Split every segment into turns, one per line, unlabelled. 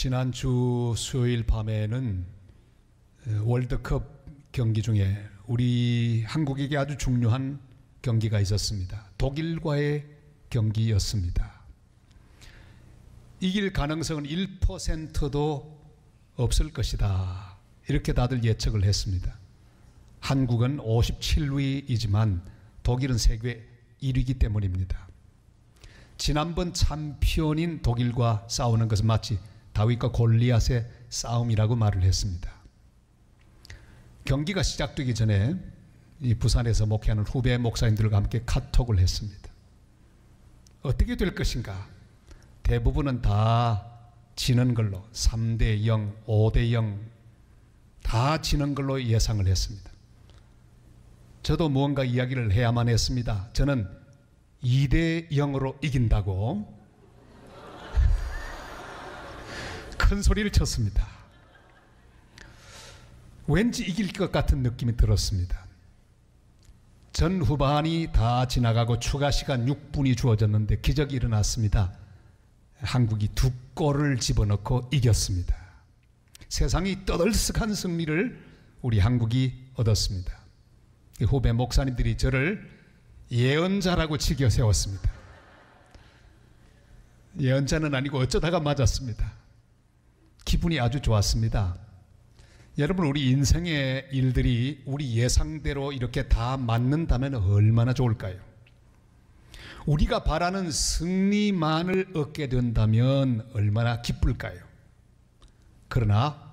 지난주 수요일 밤에는 월드컵 경기 중에 우리 한국에게 아주 중요한 경기가 있었습니다. 독일과의 경기였습니다. 이길 가능성은 1%도 없을 것이다, 이렇게 다들 예측을 했습니다. 한국은 57위이지만 독일은 세계 1위이기 때문입니다. 지난번 챔피언인 독일과 싸우는 것은 마치 다윗과 골리앗의 싸움이라고 말을 했습니다. 경기가 시작되기 전에 이 부산에서 목회하는 후배 목사님들과 함께 카톡을 했습니다. 어떻게 될 것인가? 대부분은 다 지는 걸로, 3대0, 5대0 다 지는 걸로 예상을 했습니다. 저도 무언가 이야기를 해야만 했습니다. 저는 2대0으로 이긴다고 큰 소리를 쳤습니다. 왠지 이길 것 같은 느낌이 들었습니다. 전 후반이 다 지나가고 추가 시간 6분이 주어졌는데 기적이 일어났습니다. 한국이 2골을 집어넣고 이겼습니다. 세상이 떠들썩한 승리를 우리 한국이 얻었습니다. 후배 목사님들이 저를 예언자라고 치켜 세웠습니다. 예언자는 아니고 어쩌다가 맞았습니다. 기분이 아주 좋았습니다. 여러분, 우리 인생의 일들이 우리 예상대로 이렇게 다 맞는다면 얼마나 좋을까요? 우리가 바라는 승리만을 얻게 된다면 얼마나 기쁠까요? 그러나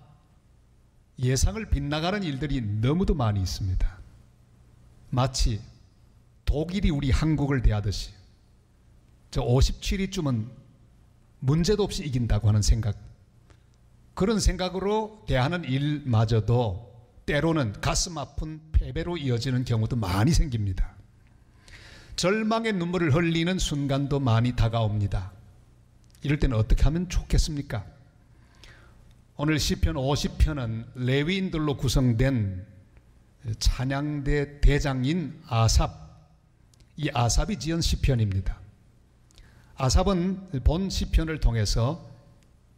예상을 빗나가는 일들이 너무도 많이 있습니다. 마치 독일이 우리 한국을 대하듯이 저 57위쯤은 문제도 없이 이긴다고 하는 생각, 그런 생각으로 대하는 일마저도 때로는 가슴 아픈 패배로 이어지는 경우도 많이 생깁니다. 절망의 눈물을 흘리는 순간도 많이 다가옵니다. 이럴 때는 어떻게 하면 좋겠습니까? 오늘 시편 50편은 레위인들로 구성된 찬양대 대장인 아삽, 이 아삽이 지은 시편입니다. 아삽은 본 시편을 통해서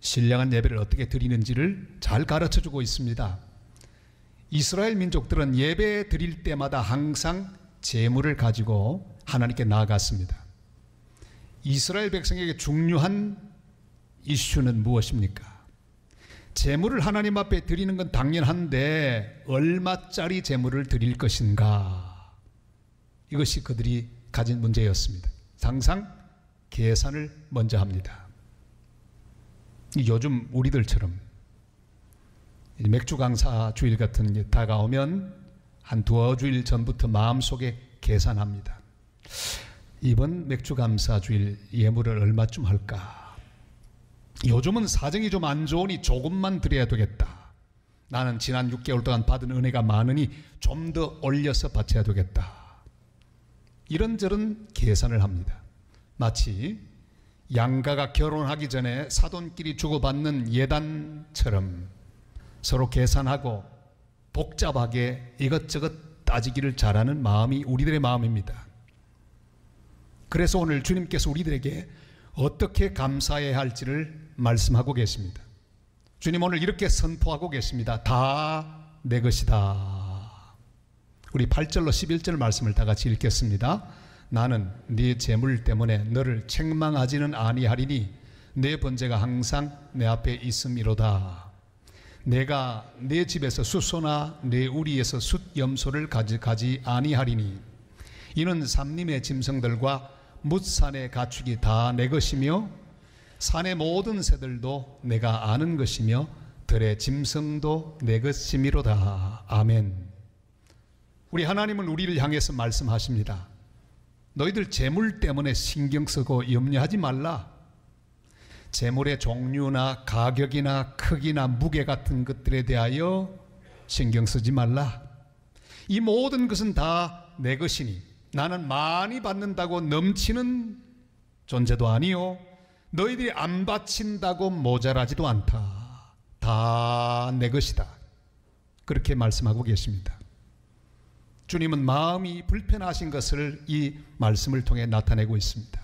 신령한 예배를 어떻게 드리는지를 잘 가르쳐주고 있습니다. 이스라엘 민족들은 예배 드릴 때마다 항상 제물을 가지고 하나님께 나아갔습니다. 이스라엘 백성에게 중요한 이슈는 무엇입니까? 제물을 하나님 앞에 드리는 건 당연한데 얼마짜리 제물을 드릴 것인가? 이것이 그들이 가진 문제였습니다. 항상 계산을 먼저 합니다. 요즘 우리들처럼 맥주 강사 주일 같은 게 다가오면 한 두어 주일 전부터 마음속에 계산합니다. 이번 맥주 감사 주일 예물을 얼마쯤 할까? 요즘은 사정이 좀 안 좋으니 조금만 드려야 되겠다. 나는 지난 6개월 동안 받은 은혜가 많으니 좀 더 올려서 바쳐야 되겠다. 이런저런 계산을 합니다. 마치 양가가 결혼하기 전에 사돈끼리 주고받는 예단처럼 서로 계산하고 복잡하게 이것저것 따지기를 잘하는 마음이 우리들의 마음입니다. 그래서 오늘 주님께서 우리들에게 어떻게 감사해야 할지를 말씀하고 계십니다. 주님 오늘 이렇게 선포하고 계십니다. 다 내 것이다. 우리 8절로 11절 말씀을 다 같이 읽겠습니다. 나는 네 재물 때문에 너를 책망하지는 아니하리니 내 번제가 항상 내 앞에 있음이로다. 내가 내 집에서 숫소나 내 우리에서 숫염소를 가지 아니하리니 이는 산림의 짐승들과 뭇산의 가축이 다 내 것이며 산의 모든 새들도 내가 아는 것이며 들의 짐승도 내 것이미로다. 아멘. 우리 하나님은 우리를 향해서 말씀하십니다. 너희들 재물 때문에 신경 쓰고 염려하지 말라. 재물의 종류나 가격이나 크기나 무게 같은 것들에 대하여 신경 쓰지 말라. 이 모든 것은 다 내 것이니 나는 많이 받는다고 넘치는 존재도 아니요 너희들이 안 바친다고 모자라지도 않다. 다 내 것이다. 그렇게 말씀하고 계십니다. 주님은 마음이 불편하신 것을 이 말씀을 통해 나타내고 있습니다.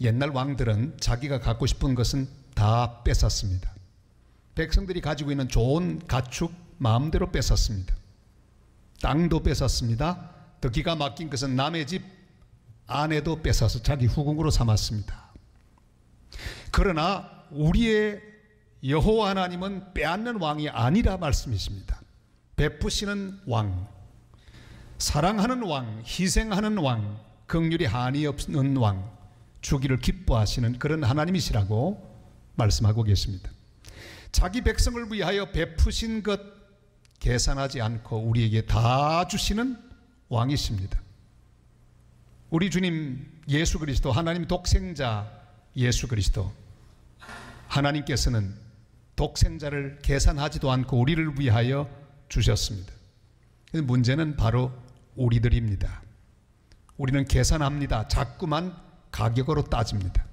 옛날 왕들은 자기가 갖고 싶은 것은 다 뺏었습니다. 백성들이 가지고 있는 좋은 가축 마음대로 뺏었습니다. 땅도 뺏었습니다. 더 기가 막힌 것은 남의 집 아내도 뺏어서 자기 후궁으로 삼았습니다. 그러나 우리의 여호와 하나님은 빼앗는 왕이 아니라 말씀이십니다. 베푸시는 왕, 사랑하는 왕, 희생하는 왕, 긍휼이 한이 없는 왕, 주기를 기뻐하시는 그런 하나님이시라고 말씀하고 계십니다. 자기 백성을 위하여 베푸신 것 계산하지 않고 우리에게 다 주시는 왕이십니다. 우리 주님 예수 그리스도, 하나님 독생자 예수 그리스도, 하나님께서는 독생자를 계산하지도 않고 우리를 위하여 주셨습니다. 문제는 바로 우리들입니다. 우리는 계산합니다. 자꾸만 가격으로 따집니다.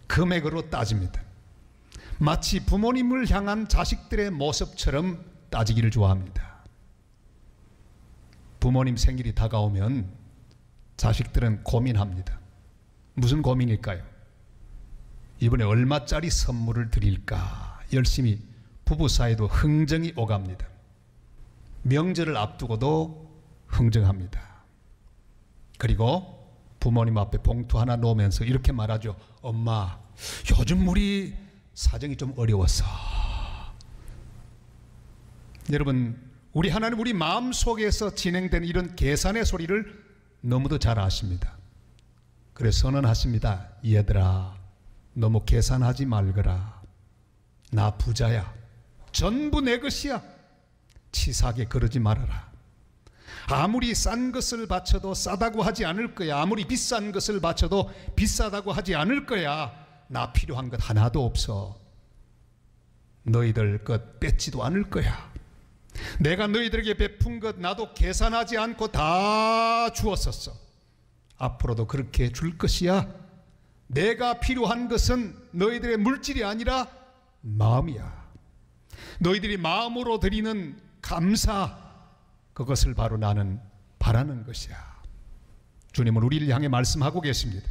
금액으로 따집니다. 마치 부모님을 향한 자식들의 모습처럼 따지기를 좋아합니다. 부모님 생일이 다가오면 자식들은 고민합니다. 무슨 고민일까요? 이번에 얼마짜리 선물을 드릴까? 열심히 부부 사이도 흥정이 오갑니다. 명절을 앞두고도 흥정합니다. 그리고 부모님 앞에 봉투 하나 놓으면서 이렇게 말하죠. 엄마, 요즘 우리 사정이 좀 어려워서. 여러분, 우리 하나님 우리 마음속에서 진행되는 이런 계산의 소리를 너무도 잘 아십니다. 그래서 선언하십니다. 얘들아, 너무 계산하지 말거라. 나 부자야. 전부 내 것이야. 치사하게 그러지 말아라. 아무리 싼 것을 바쳐도 싸다고 하지 않을 거야. 아무리 비싼 것을 바쳐도 비싸다고 하지 않을 거야. 나 필요한 것 하나도 없어. 너희들 것 뺏지도 않을 거야. 내가 너희들에게 베푼 것 나도 계산하지 않고 다 주었었어. 앞으로도 그렇게 줄 것이야. 내가 필요한 것은 너희들의 물질이 아니라 마음이야. 너희들이 마음으로 드리는 감사, 그것을 바로 나는 바라는 것이야. 주님은 우리를 향해 말씀하고 계십니다.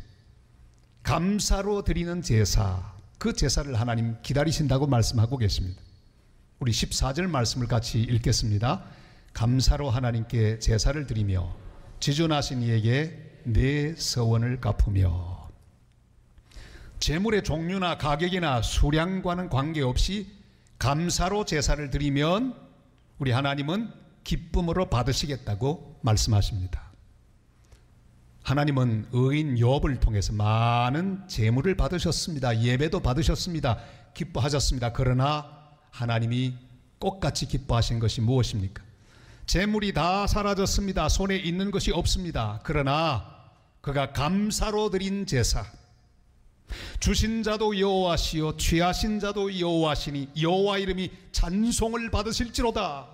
감사로 드리는 제사, 그 제사를 하나님 기다리신다고 말씀하고 계십니다. 우리 14절 말씀을 같이 읽겠습니다. 감사로 하나님께 제사를 드리며 지존하신 이에게 내 서원을 갚으며. 재물의 종류나 가격이나 수량과는 관계없이 감사로 제사를 드리면 우리 하나님은 기쁨으로 받으시겠다고 말씀하십니다. 하나님은 의인 욥을 통해서 많은 재물을 받으셨습니다. 예배도 받으셨습니다. 기뻐하셨습니다. 그러나 하나님이 꽃같이 기뻐하신 것이 무엇입니까? 재물이 다 사라졌습니다. 손에 있는 것이 없습니다. 그러나 그가 감사로 드린 제사, 주신 자도 여호와시요 취하신 자도 여호와시니 여호와 이름이 찬송을 받으실지로다.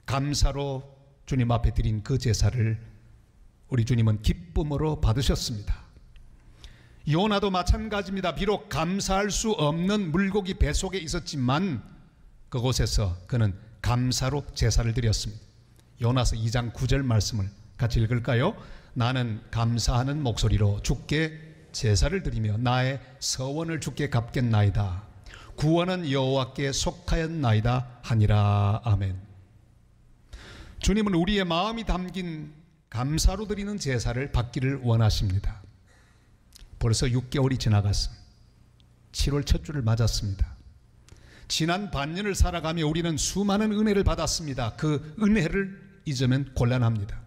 감사로 주님 앞에 드린 그 제사를 우리 주님은 기쁨으로 받으셨습니다. 요나도 마찬가지입니다. 비록 감사할 수 없는 물고기 뱃속에 있었지만 그곳에서 그는 감사로 제사를 드렸습니다. 요나서 2장 9절 말씀을 같이 읽을까요? 나는 감사하는 목소리로 주께 제사를 드리며 나의 서원을 주께 갚겠나이다. 구원은 여호와께 속하였나이다 하니라. 아멘. 주님은 우리의 마음이 담긴 감사로 드리는 제사를 받기를 원하십니다. 벌써 6개월이 지나갔어. 7월 첫 주를 맞았습니다. 지난 반년을 살아가며 우리는 수많은 은혜를 받았습니다. 그 은혜를 잊으면 곤란합니다.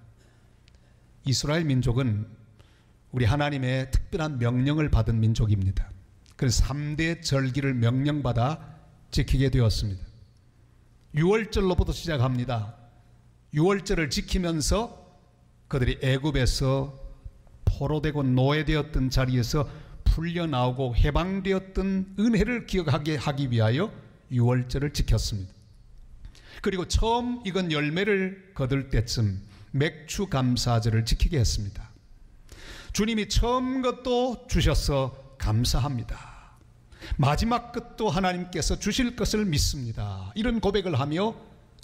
이스라엘 민족은 우리 하나님의 특별한 명령을 받은 민족입니다. 그래서 3대 절기를 명령받아 지키게 되었습니다. 6월절로부터 시작합니다. 6월절을 지키면서 그들이 애굽에서 포로되고 노예되었던 자리에서 풀려나오고 해방되었던 은혜를 기억하게 하기 위하여 6월절을 지켰습니다. 그리고 처음 익은 열매를 거둘 때쯤 맥주 감사절을 지키게 했습니다. 주님이 처음 것도 주셔서 감사합니다. 마지막 것도 하나님께서 주실 것을 믿습니다. 이런 고백을 하며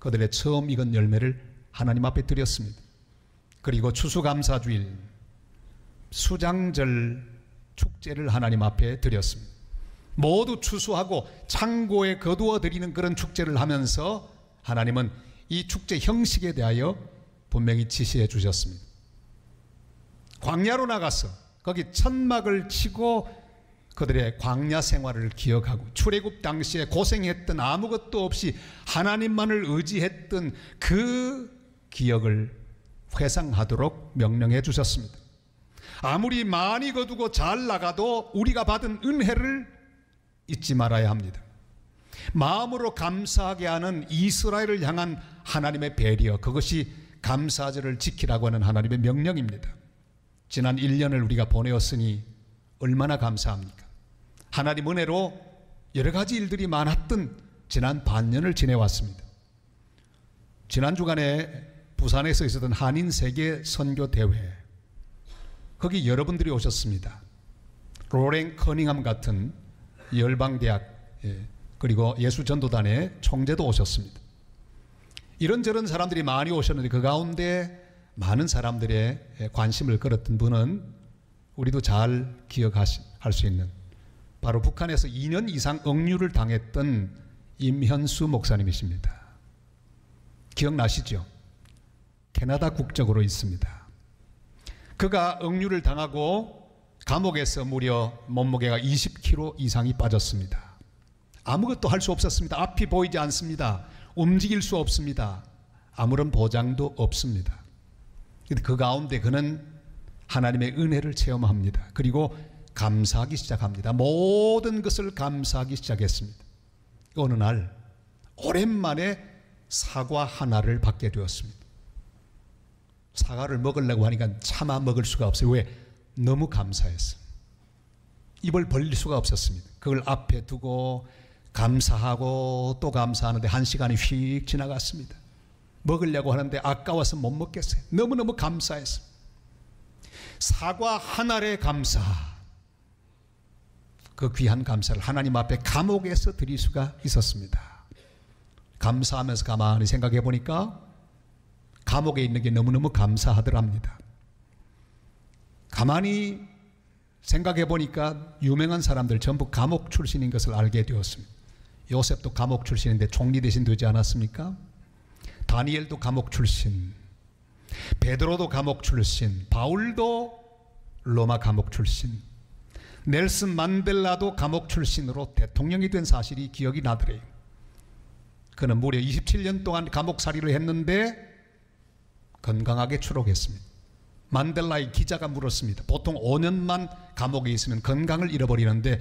그들의 처음 익은 열매를 하나님 앞에 드렸습니다. 그리고 추수감사주일, 수장절 축제를 하나님 앞에 드렸습니다. 모두 추수하고 창고에 거두어 드리는 그런 축제를 하면서 하나님은 이 축제 형식에 대하여 분명히 지시해 주셨습니다. 광야로 나가서 거기 천막을 치고 그들의 광야 생활을 기억하고 출애굽 당시에 고생했던 아무것도 없이 하나님만을 의지했던 그 기억을 회상하도록 명령해 주셨습니다. 아무리 많이 거두고 잘 나가도 우리가 받은 은혜를 잊지 말아야 합니다. 마음으로 감사하게 하는 이스라엘을 향한 하나님의 배려, 그것이 감사절을 지키라고 하는 하나님의 명령입니다. 지난 1년을 우리가 보내었으니 얼마나 감사합니까? 하나님 은혜로 여러 가지 일들이 많았던 지난 반년을 지내왔습니다. 지난 주간에 부산에서 있었던 한인 세계 선교 대회, 거기 여러분들이 오셨습니다. 로렌 커닝함 같은 열방대학 그리고 예수전도단의 총재도 오셨습니다. 이런저런 사람들이 많이 오셨는데 그 가운데 많은 사람들의 관심을 끌었던 분은 우리도 잘 기억할 수 있는 바로 북한에서 2년 이상 억류를 당했던 임현수 목사님이십니다. 기억나시죠? 캐나다 국적으로 있습니다. 그가 억류를 당하고 감옥에서 무려 몸무게가 20kg 이상이 빠졌습니다. 아무것도 할 수 없었습니다. 앞이 보이지 않습니다. 움직일 수 없습니다. 아무런 보장도 없습니다. 그 가운데 그는 하나님의 은혜를 체험합니다. 그리고 감사하기 시작합니다. 모든 것을 감사하기 시작했습니다. 어느 날 오랜만에 사과 하나를 받게 되었습니다. 사과를 먹으려고 하니까 차마 먹을 수가 없어요. 왜? 너무 감사했어요. 입을 벌릴 수가 없었습니다. 그걸 앞에 두고 감사하고 또 감사하는데 1시간이 휙 지나갔습니다. 먹으려고 하는데 아까워서 못 먹겠어요. 너무너무 감사했어요. 사과 한 알의 감사, 그 귀한 감사를 하나님 앞에 감옥에서 드릴 수가 있었습니다. 감사하면서 가만히 생각해 보니까 감옥에 있는 게 너무너무 감사하더랍니다. 가만히 생각해 보니까 유명한 사람들 전부 감옥 출신인 것을 알게 되었습니다. 요셉도 감옥 출신인데 총리 대신 되지 않았습니까? 다니엘도 감옥 출신, 베드로도 감옥 출신, 바울도 로마 감옥 출신, 넬슨 만델라도 감옥 출신으로 대통령이 된 사실이 기억이 나더래요. 그는 무려 27년 동안 감옥살이를 했는데 건강하게 추록했습니다. 만델라의 기자가 물었습니다. 보통 5년만 감옥에 있으면 건강을 잃어버리는데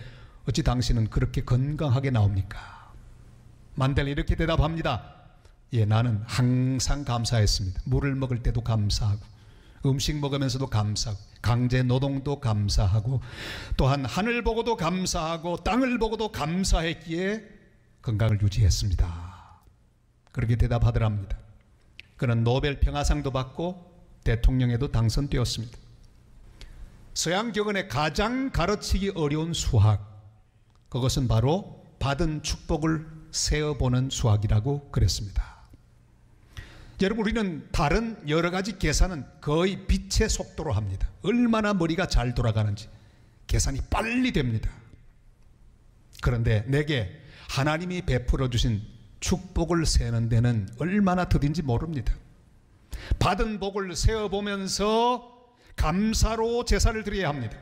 어찌 당신은 그렇게 건강하게 나옵니까? 만델라 이렇게 대답합니다. 예, 나는 항상 감사했습니다. 물을 먹을 때도 감사하고 음식 먹으면서도 감사하고 강제 노동도 감사하고 또한 하늘 보고도 감사하고 땅을 보고도 감사했기에 건강을 유지했습니다. 그렇게 대답하더랍니다. 그는 노벨 평화상도 받고 대통령에도 당선되었습니다. 서양 격언의 가장 가르치기 어려운 수학, 그것은 바로 받은 축복을 세어보는 수학이라고 그랬습니다. 여러분, 우리는 다른 여러 가지 계산은 거의 빛의 속도로 합니다. 얼마나 머리가 잘 돌아가는지 계산이 빨리 됩니다. 그런데 내게 하나님이 베풀어 주신 축복을 세는 데는 얼마나 더딘지 모릅니다. 받은 복을 세어보면서 감사로 제사를 드려야 합니다.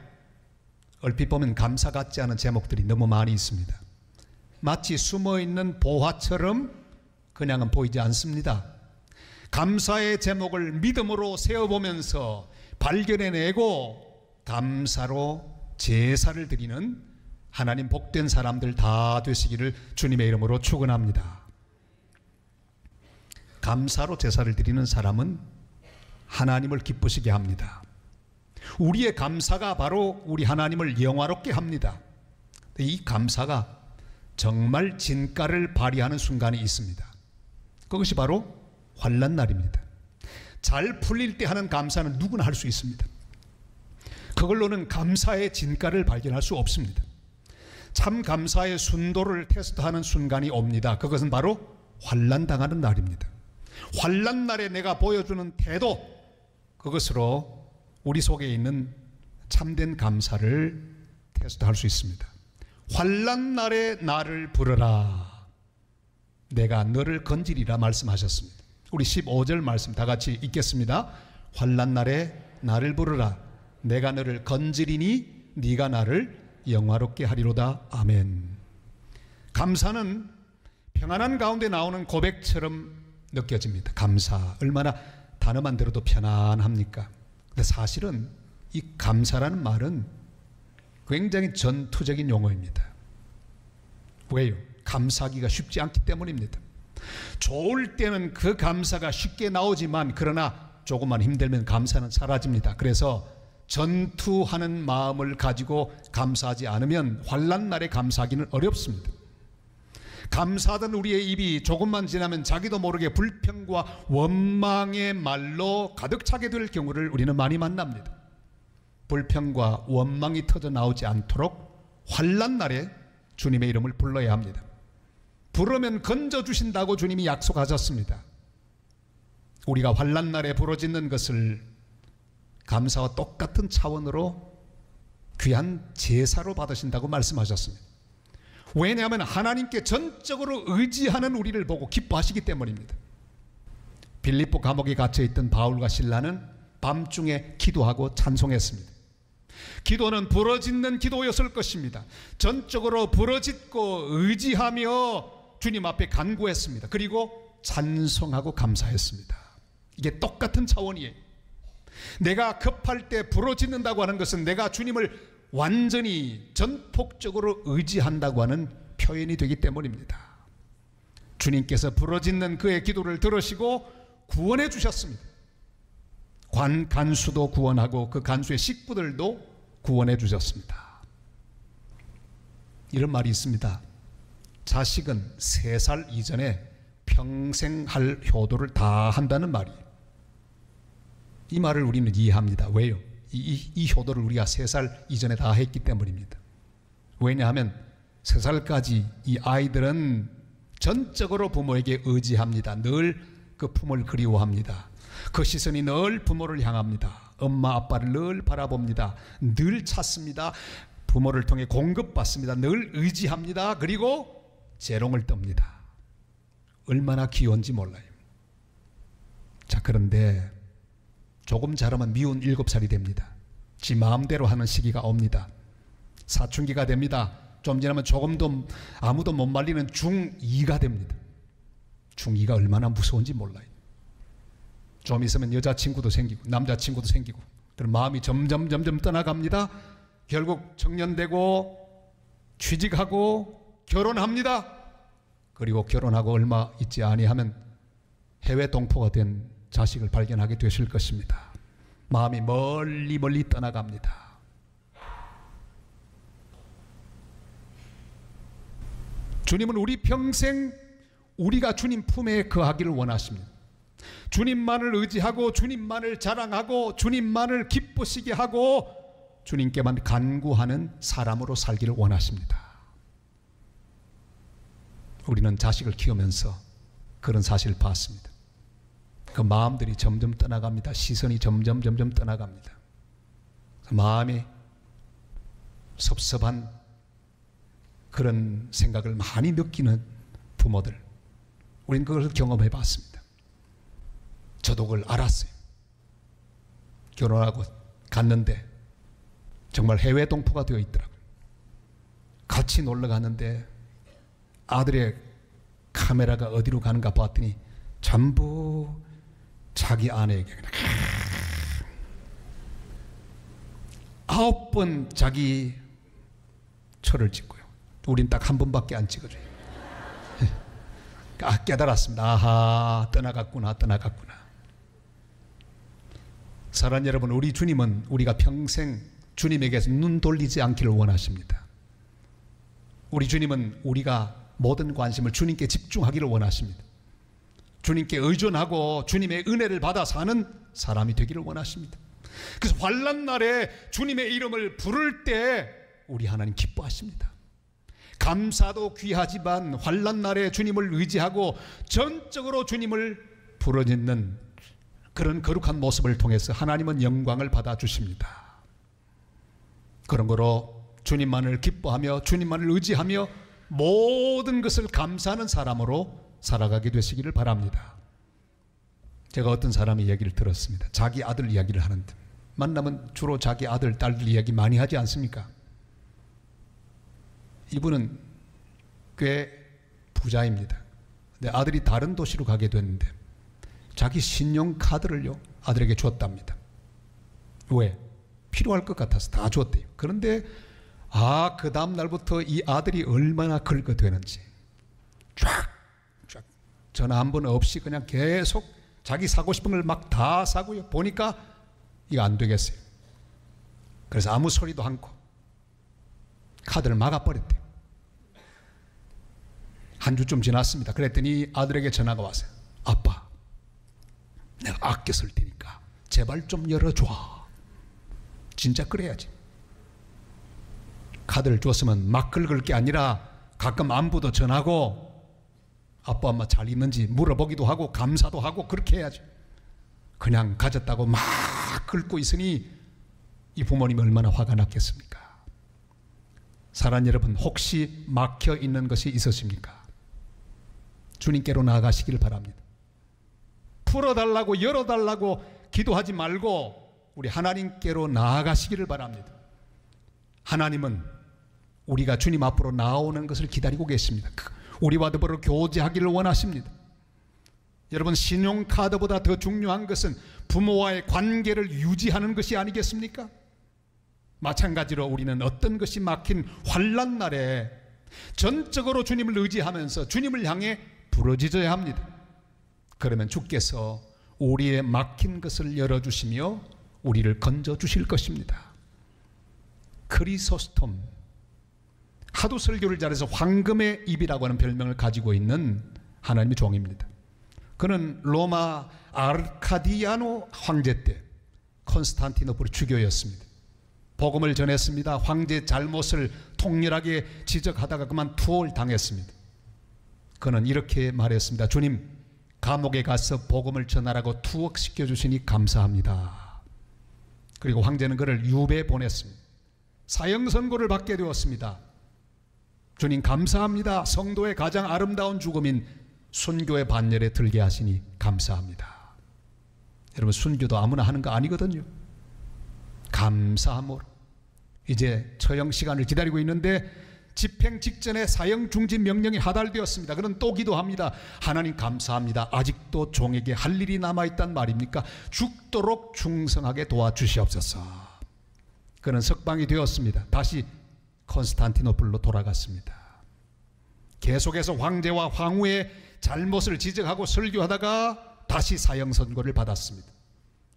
얼핏 보면 감사 같지 않은 제목들이 너무 많이 있습니다. 마치 숨어있는 보화처럼 그냥은 보이지 않습니다. 감사의 제목을 믿음으로 세어보면서 발견해내고 감사로 제사를 드리는 하나님 복된 사람들 다 되시기를 주님의 이름으로 축원합니다. 감사로 제사를 드리는 사람은 하나님을 기쁘시게 합니다. 우리의 감사가 바로 우리 하나님을 영화롭게 합니다. 이 감사가 정말 진가를 발휘하는 순간이 있습니다. 그것이 바로 환난날입니다. 잘 풀릴 때 하는 감사는 누구나 할 수 있습니다. 그걸로는 감사의 진가를 발견할 수 없습니다. 참 감사의 순도를 테스트하는 순간이 옵니다. 그것은 바로 환난당하는 날입니다. 환난날에 내가 보여주는 태도, 그것으로 우리 속에 있는 참된 감사를 테스트할 수 있습니다. 환난 날에 나를 부르라. 내가 너를 건지리라 말씀하셨습니다. 우리 15절 말씀 다 같이 읽겠습니다. 환난 날에 나를 부르라. 내가 너를 건지리니 네가 나를 영화롭게 하리로다. 아멘. 감사는 평안한 가운데 나오는 고백처럼 느껴집니다. 감사. 얼마나 단어만 들어도 편안합니까? 근데 사실은 이 감사라는 말은 굉장히 전투적인 용어입니다. 왜요? 감사하기가 쉽지 않기 때문입니다. 좋을 때는 그 감사가 쉽게 나오지만 그러나 조금만 힘들면 감사는 사라집니다. 그래서 전투하는 마음을 가지고 감사하지 않으면 환난 날에 감사하기는 어렵습니다. 감사하던 우리의 입이 조금만 지나면 자기도 모르게 불평과 원망의 말로 가득 차게 될 경우를 우리는 많이 만납니다. 불평과 원망이 터져 나오지 않도록 환난 날에 주님의 이름을 불러야 합니다. 부르면 건져주신다고 주님이 약속하셨습니다. 우리가 환난 날에 부르짖는 것을 감사와 똑같은 차원으로 귀한 제사로 받으신다고 말씀하셨습니다. 왜냐하면 하나님께 전적으로 의지하는 우리를 보고 기뻐하시기 때문입니다. 빌립보 감옥에 갇혀있던 바울과 실라는 밤중에 기도하고 찬송했습니다. 기도는 부르짖는 기도였을 것입니다. 전적으로 부르짖고 의지하며 주님 앞에 간구했습니다. 그리고 찬송하고 감사했습니다. 이게 똑같은 차원이에요. 내가 급할 때 부르짖는다고 하는 것은 내가 주님을 완전히 전폭적으로 의지한다고 하는 표현이 되기 때문입니다. 주님께서 부르짖는 그의 기도를 들으시고 구원해 주셨습니다. 간수도 구원하고 그 간수의 식구들도 구원해 주셨습니다. 이런 말이 있습니다. 자식은 3살 이전에 평생 할 효도를 다 한다는 말이에요. 이 말을 우리는 이해합니다. 왜요? 이 효도를 우리가 3살 이전에 다 했기 때문입니다. 왜냐하면 3살까지 이 아이들은 전적으로 부모에게 의지합니다. 늘 그 품을 그리워합니다. 그 시선이 늘 부모를 향합니다. 엄마 아빠를 늘 바라봅니다. 늘 찾습니다. 부모를 통해 공급받습니다. 늘 의지합니다. 그리고 재롱을 떱니다. 얼마나 귀여운지 몰라요. 자, 그런데 조금 자라면 미운 7살이 됩니다. 지 마음대로 하는 시기가 옵니다. 사춘기가 됩니다. 좀 지나면 조금도 아무도 못 말리는 중2가 됩니다. 중2가 얼마나 무서운지 몰라요. 좀 있으면 여자친구도 생기고 남자친구도 생기고 그런 마음이 점점 떠나갑니다. 결국 청년되고 취직하고 결혼합니다. 그리고 결혼하고 얼마 있지 아니하면 해외 동포가 된 자식을 발견하게 되실 것입니다. 마음이 멀리 떠나갑니다. 주님은 우리 평생 우리가 주님 품에 거하기를 원하십니다. 주님만을 의지하고 주님만을 자랑하고 주님만을 기쁘시게 하고 주님께만 간구하는 사람으로 살기를 원하십니다. 우리는 자식을 키우면서 그런 사실을 봤습니다. 그 마음들이 점점 떠나갑니다. 시선이 점점 떠나갑니다. 마음이 섭섭한 그런 생각을 많이 느끼는 부모들, 우리는 그걸 경험해 봤습니다. 저도 그걸 알았어요. 결혼하고 갔는데 정말 해외 동포가 되어 있더라고요. 같이 놀러 가는데 아들의 카메라가 어디로 가는가 봤더니 전부 자기 아내에게 9번 자기 초를 찍고요. 우린 딱 한 번밖에 안 찍어줘요. 깨달았습니다. 아하, 떠나갔구나. 사랑하는 여러분, 우리 주님은 우리가 평생 주님에게서 눈 돌리지 않기를 원하십니다. 우리 주님은 우리가 모든 관심을 주님께 집중하기를 원하십니다. 주님께 의존하고 주님의 은혜를 받아 사는 사람이 되기를 원하십니다. 그래서 환난 날에 주님의 이름을 부를 때 우리 하나님 기뻐하십니다. 감사도 귀하지만 환난 날에 주님을 의지하고 전적으로 주님을 부르짖는 그런 거룩한 모습을 통해서 하나님은 영광을 받아주십니다. 그런 거로 주님만을 기뻐하며 주님만을 의지하며 모든 것을 감사하는 사람으로 살아가게 되시기를 바랍니다. 제가 어떤 사람의 이야기를 들었습니다. 자기 아들 이야기를 하는데, 만나면 주로 자기 아들, 딸들 이야기 많이 하지 않습니까? 이분은 꽤 부자입니다. 근데 아들이 다른 도시로 가게 됐는데 자기 신용카드를요 아들에게 줬답니다. 왜? 필요할 것 같아서 다 줬대요. 그런데 그 다음 날부터 이 아들이 얼마나 긁어대는지 쫙 전화 한 번 없이 그냥 계속 자기 사고 싶은 걸 막 다 사고요. 보니까 이거 안 되겠어요. 그래서 아무 소리도 않고 카드를 막아버렸대요. 한 주쯤 지났습니다. 그랬더니 아들에게 전화가 왔어요. 아빠, 내가 아껴 쓸 테니까 제발 좀 열어줘. 진짜 그래야지. 카드를 줬으면 막 긁을 게 아니라 가끔 안부도 전하고 아빠 엄마 잘 있는지 물어보기도 하고 감사도 하고 그렇게 해야죠. 그냥 가졌다고 막 긁고 있으니 이 부모님이 얼마나 화가 났겠습니까? 사랑하는 여러분, 혹시 막혀 있는 것이 있으십니까? 주님께로 나아가시기를 바랍니다. 풀어달라고 열어달라고 기도하지 말고 우리 하나님께로 나아가시기를 바랍니다. 하나님은 우리가 주님 앞으로 나오는 것을 기다리고 계십니다. 우리와 더불어 교제하기를 원하십니다. 여러분, 신용카드보다 더 중요한 것은 부모와의 관계를 유지하는 것이 아니겠습니까? 마찬가지로 우리는 어떤 것이 막힌 환난 날에 전적으로 주님을 의지하면서 주님을 향해 부르짖어야 합니다. 그러면 주께서 우리의 막힌 것을 열어주시며 우리를 건져주실 것입니다. 크리소스톰, 하도 설교를 잘해서 황금의 입이라고 하는 별명을 가지고 있는 하나님의 종입니다. 그는 로마 아르카디아노 황제 때 콘스탄티노플 주교였습니다. 복음을 전했습니다. 황제의 잘못을 통렬하게 지적하다가 그만 투옥을 당했습니다. 그는 이렇게 말했습니다. 주님, 감옥에 가서 복음을 전하라고 투옥시켜 주시니 감사합니다. 그리고 황제는 그를 유배에 보냈습니다. 사형 선고를 받게 되었습니다. 주님 감사합니다. 성도의 가장 아름다운 죽음인 순교의 반열에 들게 하시니 감사합니다. 여러분, 순교도 아무나 하는 거 아니거든요. 감사함으로. 이제 처형 시간을 기다리고 있는데 집행 직전에 사형 중지 명령이 하달되었습니다. 그는 또 기도합니다. 하나님 감사합니다. 아직도 종에게 할 일이 남아있단 말입니까? 죽도록 충성하게 도와주시옵소서. 그는 석방이 되었습니다. 다시 콘스탄티노플로 돌아갔습니다. 계속해서 황제와 황후의 잘못을 지적하고 설교하다가 다시 사형 선고를 받았습니다.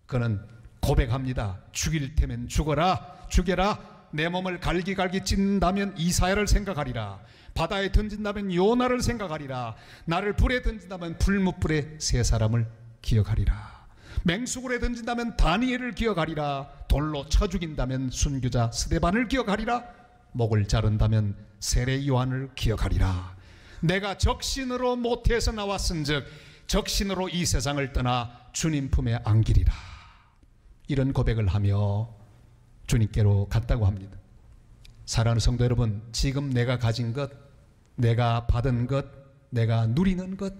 그는 고백합니다. 죽일 테면 죽어라, 죽여라. 내 몸을 갈기갈기 찢는다면 이사야를 생각하리라. 바다에 던진다면 요나를 생각하리라. 나를 불에 던진다면 불뭇불에 세 사람을 기억하리라. 맹수굴에 던진다면 다니엘을 기억하리라. 돌로 쳐 죽인다면 순교자 스데반을 기억하리라. 목을 자른다면 세례 요한을 기억하리라. 내가 적신으로 모태에서 나왔은즉 적신으로 이 세상을 떠나 주님 품에 안기리라. 이런 고백을 하며 주님께로 갔다고 합니다. 사랑하는 성도 여러분, 지금 내가 가진 것, 내가 받은 것, 내가 누리는 것,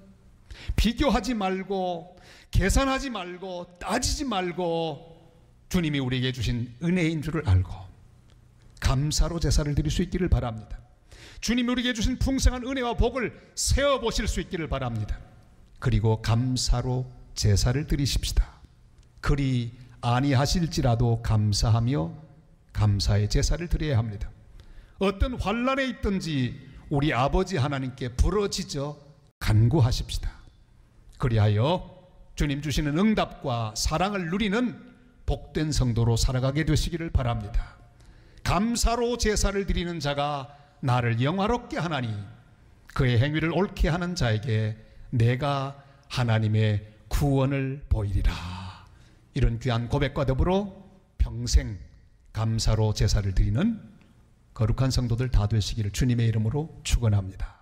비교하지 말고 계산하지 말고 따지지 말고 주님이 우리에게 주신 은혜인 줄을 알고 감사로 제사를 드릴 수 있기를 바랍니다. 주님이 우리에게 주신 풍성한 은혜와 복을 세어보실 수 있기를 바랍니다. 그리고 감사로 제사를 드리십시다. 그리 아니하실지라도 감사하며 감사의 제사를 드려야 합니다. 어떤 환난에 있든지 우리 아버지 하나님께 부르짖어 간구하십시다. 그리하여 주님 주시는 응답과 사랑을 누리는 복된 성도로 살아가게 되시기를 바랍니다. 감사로 제사를 드리는 자가 나를 영화롭게 하나니 그의 행위를 옳게 하는 자에게 내가 하나님의 구원을 보이리라. 이런 귀한 고백과 더불어 평생 감사로 제사를 드리는 거룩한 성도들 다 되시기를 주님의 이름으로 축원합니다.